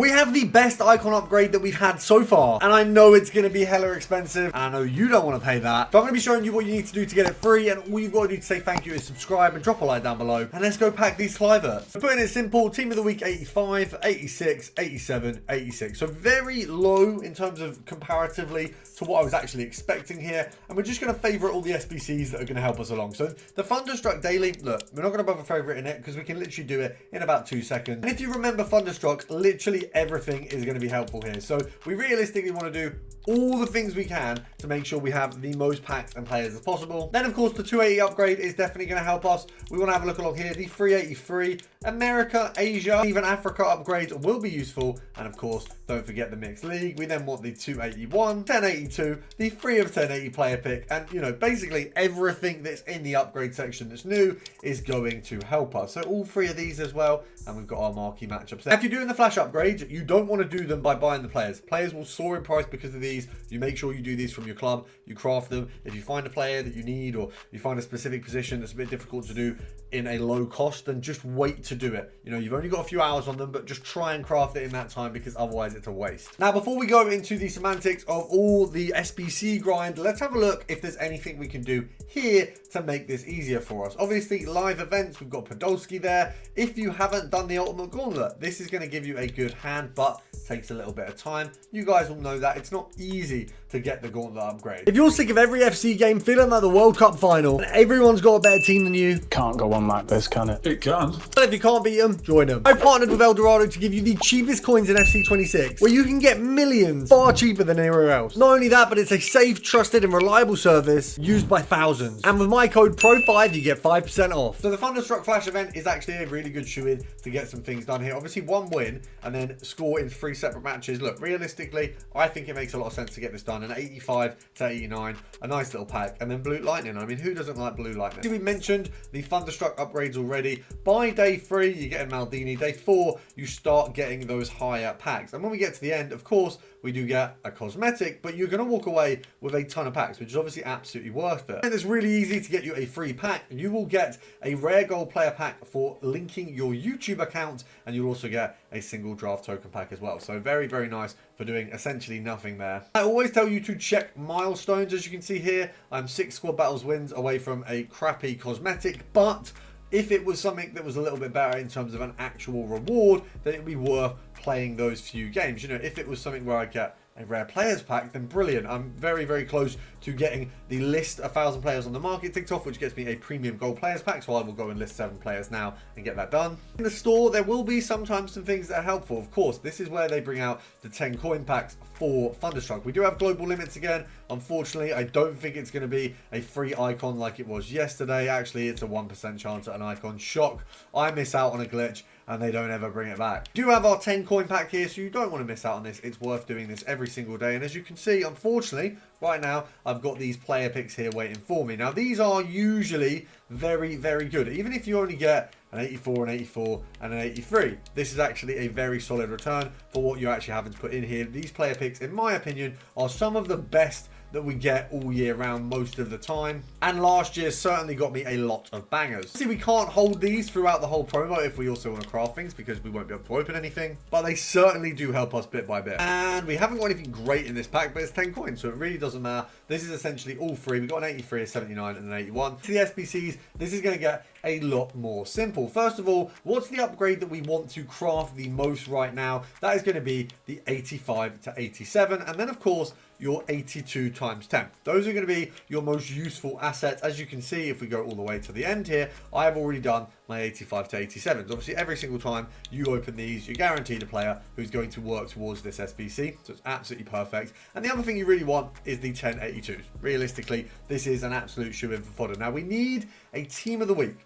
We have the best icon upgrade that we've had so far, and I know it's going to be hella expensive, and I know you don't want to pay that. So I'm going to be showing you what you need to do to get it free, and all you've got to do to say thank you is subscribe and drop a like down below, and let's go pack these Cliverts. So putting it simple, team of the week 85, 86, 87, 86. So very low in terms of comparatively to what I was actually expecting here, and we're just going to favourite all the SBCs that are going to help us along. So the Thunderstruck Daily, look, we're not going to bother favoriting it because we can literally do it in about 2 seconds. And if you remember Thunderstruck, literally everything is going to be helpful here. So we realistically want to do all the things we can to make sure we have the most packs and players as possible. Then of course the 280 upgrade is definitely going to help us. We want to have a look along here. The 383 America, Asia, even Africa upgrades will be useful. And of course, don't forget the mixed league. We then want the 281, 1082, the free of 1080 player pick, and you know, basically everything that's in the upgrade section that's new is going to help us. So all 3 of these as well, and we've got our marquee matchups there. If you're doing the flash upgrades, you don't want to do them by buying the players. Players will soar in price because of these. You make sure you do these from your club, you craft them. If you find a player that you need, or you find a specific position that's a bit difficult to do in a low cost, then just wait to do it. You know, you've only got a few hours on them, but just try and craft it in that time, because otherwise it's a waste. Now, before we go into the semantics of all the SBC grind, let's have a look if there's anything we can do here to make this easier for us. Obviously, live events, we've got Podolski there. If you haven't done the Ultimate Gauntlet, this is going to give you a good hand, but takes a little bit of time. You guys will know that it's not easy to get the Gauntlet upgrade. If you're sick of every FC game feeling like the World Cup final and everyone's got a better team than you, can't go on like this, can it? It can. But if you can't beat them, join them. I partnered with Eldorado to give you the cheapest coins in FC 26, where you can get millions far cheaper than anywhere else. Not only that, but it's a safe, trusted, and reliable service used by thousands. And with my code PRO5, you get 5% off. So the Thunderstruck Flash event is actually a really good shoe-in to get some things done here. Obviously, 1 win and then score in 3 separate matches. Look, realistically, I think it makes a lot of sense to get this done. An 85 to 89, a nice little pack, and then Blue Lightning. I mean, who doesn't like Blue Lightning? We mentioned the Thunderstruck upgrades already. By day 3, you get a Maldini. Day 4, you start getting those higher packs. And when we get to the end, of course, we do get a cosmetic, but you're going to walk away with a ton of packs, which is obviously absolutely worth it. And it's really easy to get you a free pack. You will get a rare gold player pack for linking your YouTube account, and you'll also get a single draft token pack as well. So very, very nice for doing essentially nothing there. I always tell you to check milestones. As you can see here, I'm 6 squad battles wins away from a crappy cosmetic, but if it was something that was a little bit better in terms of an actual reward, then it'd be worth playing those few games. You know, if it was something where I get a rare players pack, then brilliant. I'm very, very close to getting the list 1,000 players on the market ticked off, which gets me a premium gold players pack. So I will go and list 7 players now and get that done. In the store, there will be sometimes some things that are helpful. Of course, this is where they bring out the 10 coin packs for Thunderstruck. We do have global limits again. Unfortunately, I don't think it's going to be a free icon like it was yesterday. Actually, it's a 1% chance at an icon. Shock. I miss out on a glitch and they don't ever bring it back. We do have our 10 coin pack here, so you don't want to miss out on this. It's worth doing this every single day. And as you can see, unfortunately, right now, I've got these player picks here waiting for me. Now, these are usually very, very good. Even if you only get an 84, an 84, and an 83. This is actually a very solid return for what you're actually having to put in here. These player picks, in my opinion, are some of the best that we get all year round most of the time, and last year certainly got me a lot of bangers. See, we can't hold these throughout the whole promo if we also want to craft things, because we won't be able to open anything, but they certainly do help us bit by bit. And we haven't got anything great in this pack, but it's 10 coins, so it really doesn't matter. This is essentially all free. We've got an 83, a 79, and an 81. To the SBCs, this is going to get a lot more simple. First of all, what's the upgrade that we want to craft the most right now? That is going to be the 85 to 87, and then of course your 82 times 10. Those are going to be your most useful assets. As you can see, if we go all the way to the end here, I have already done my 85 to 87s. Obviously, every single time you open these, you're guaranteed a player who's going to work towards this SBC. So it's absolutely perfect. And the other thing you really want is the 1082s. Realistically, this is an absolute shoe-in for fodder. Now, we need a team of the week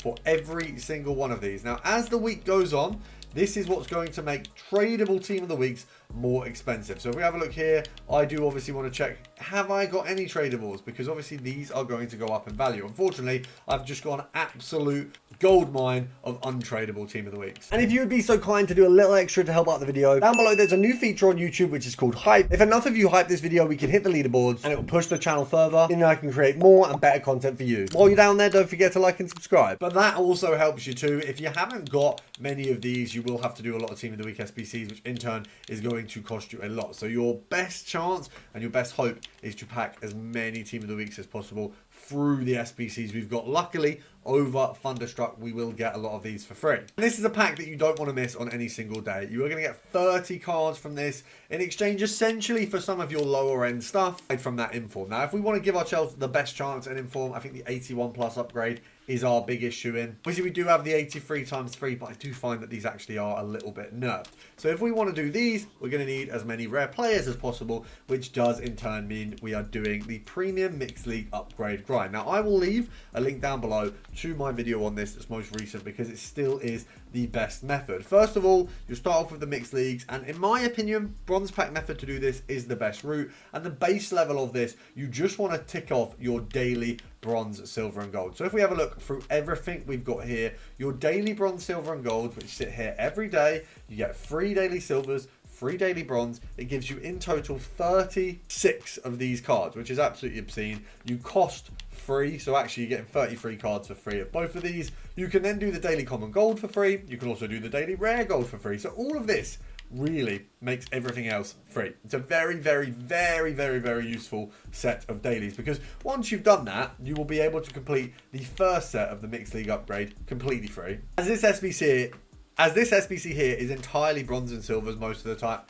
for every single one of these. Now, as the week goes on, this is what's going to make tradable team of the weeks more expensive. So if we have a look here, I do obviously want to check, have I got any tradables? Because obviously these are going to go up in value. Unfortunately, I've just got an absolute gold mine of untradable team of the weeks. And if you would be so kind to do a little extra to help out the video, down below there's a new feature on YouTube which is called Hype. If enough of you hype this video, we can hit the leaderboards and it will push the channel further, and I can create more and better content for you. While you're down there, don't forget to like and subscribe. But that also helps you too. If you haven't got many of these, you will have to do a lot of Team of the Week SBCs, which in turn is going to cost you a lot. So your best chance and your best hope is to pack as many Team of the Weeks as possible through the SBCs we've got. Luckily, over Thunderstruck, we will get a lot of these for free. And this is a pack that you don't want to miss on any single day. You are going to get 30 cards from this in exchange essentially for some of your lower end stuff from that Inform. Now, if we want to give ourselves the best chance at Inform, I think the 81 plus upgrade is our biggest shoe-in. Obviously, we do have the 83 times 3, but I do find that these actually are a little bit nerfed. So if we want to do these, we're going to need as many rare players as possible, which does in turn mean we are doing the Premium Mixed League upgrade grind. Now, I will leave a link down below to my video on this that's most recent because it still is the best method. First of all, you start off with the mixed leagues, and in my opinion, bronze pack method to do this is the best route. And the base level of this, you just want to tick off your daily bronze, silver and gold. So if we have a look through everything we've got here, your daily bronze, silver and gold, which sit here every day, you get 3 daily silvers, 3 daily bronze. It gives you in total 36 of these cards, which is absolutely obscene. You cost free, so actually you're getting 33 cards for free of both of these. You can then do the daily common gold for free. You can also do the daily rare gold for free. So all of this really makes everything else free. It's a very, very, very, very, very useful set of dailies, because once you've done that, you will be able to complete the first set of the Mixed League upgrade completely free. As this SBC here is entirely bronze and silvers most of the time,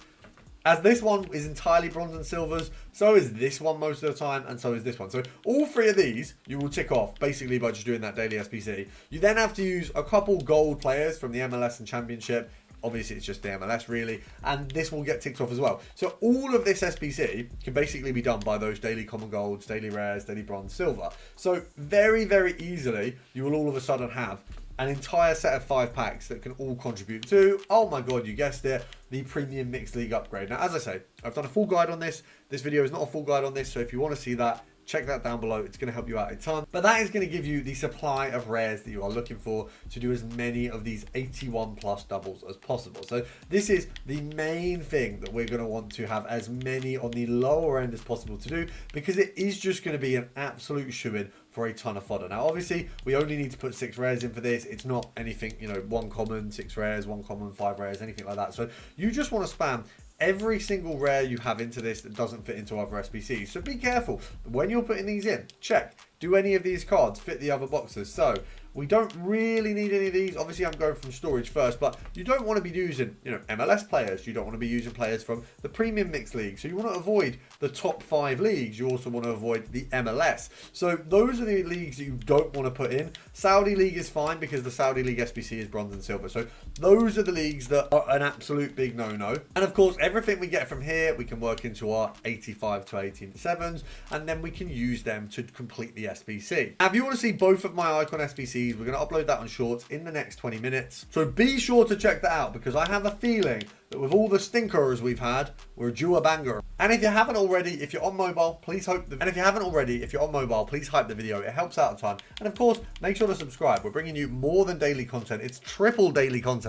as this one is entirely bronze and silvers, so is this one most of the time, and so is this one. So all 3 of these you will tick off basically by just doing that daily SBC. You then have to use a couple gold players from the MLS and Championship. Obviously, it's just the MLS really, and this will get ticked off as well. So all of this SBC can basically be done by those daily common golds, daily rares, daily bronze, silver. So very, very easily, you will all of a sudden have an entire set of 5 packs that can all contribute to, oh my god, you guessed it, the Premium Mixed League upgrade. Now, as I say, I've done a full guide on this. This video is not a full guide on this, so if you want to see that, check that down below. It's going to help you out a ton. But that is going to give you the supply of rares that you are looking for to do as many of these 81 plus doubles as possible. So this is the main thing that we're going to want to have as many on the lower end as possible to do, because it is just going to be an absolute shoe-in for a ton of fodder. Now, obviously, we only need to put 6 rares in for this. It's not anything, you know, 1 common, 6 rares, 1 common, 5 rares, anything like that. So you just want to spam every single rare you have into this that doesn't fit into other SBCs. So be careful when you're putting these in. Check, do any of these cards fit the other boxes? So we don't really need any of these. Obviously, I'm going from storage first, but you don't want to be using, you know, MLS players. You don't want to be using players from the Premium Mixed League. So you want to avoid the top 5 leagues. You also want to avoid the MLS. So those are the leagues that you don't want to put in. Saudi League is fine because the Saudi League SBC is bronze and silver. So those are the leagues that are an absolute big no-no. And of course, everything we get from here, we can work into our 85 to 87s, and then we can use them to complete the SBC. Now, if you want to see both of my icon SBCs, we're going to upload that on Shorts in the next 20 minutes. So be sure to check that out, because I have a feeling that with all the stinkers we've had, we're due a banger. And if you haven't already, if you're on mobile, please hype the video. It helps out a ton. And of course, make sure to subscribe. We're bringing you more than daily content. It's triple daily content.